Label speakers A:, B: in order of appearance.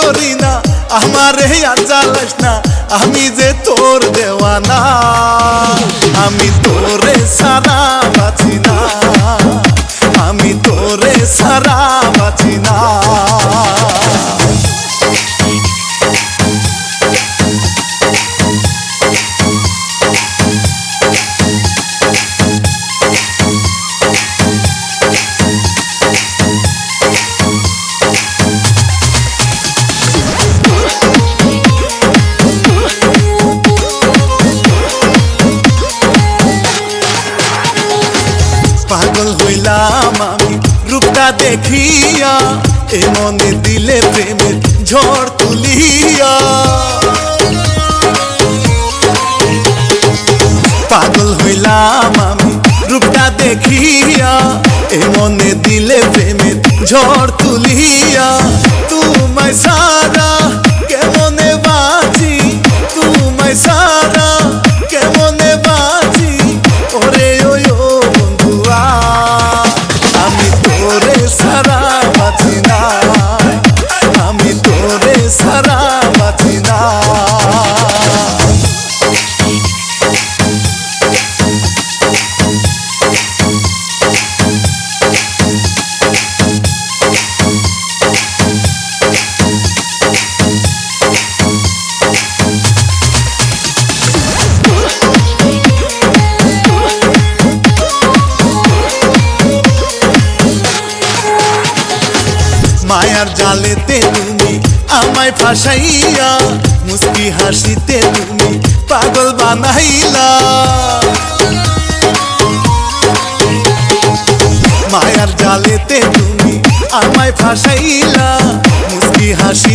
A: করি না, আমারে আর জ্বালাস না, আমি যে তোর দেওয়ানা। আমি তোরে সারা বাঁচি না, আমি তোরে সারা বাঁচি না। পাগল হইলাম আমি রূপটা দেখিয়া, এ মনে দিলে প্রেমের ঝড় তুলিয়া। পাগল হইলাম আমি রূপটা দেখিয়া, এ মনে দিলে প্রেমের ঝড় তুলিয়া। তোমায় সারা কেমনে বাঁচি, তোমায় সারা কেমনে বাঁচি, ওরে ওই বন্ধুয়া। আমি তোরে সারা বাঁচি না, আমি তোরে সারা বাঁচি না। মায়ার জালেতে তুমি আমায় ফাঁসাইয়া, মুস্কি হাসিতে তুমি পাগল বানাইলা। মায়ার জালেতে তুমি আমায় ফাঁসাইলা, মুস্কি হাসি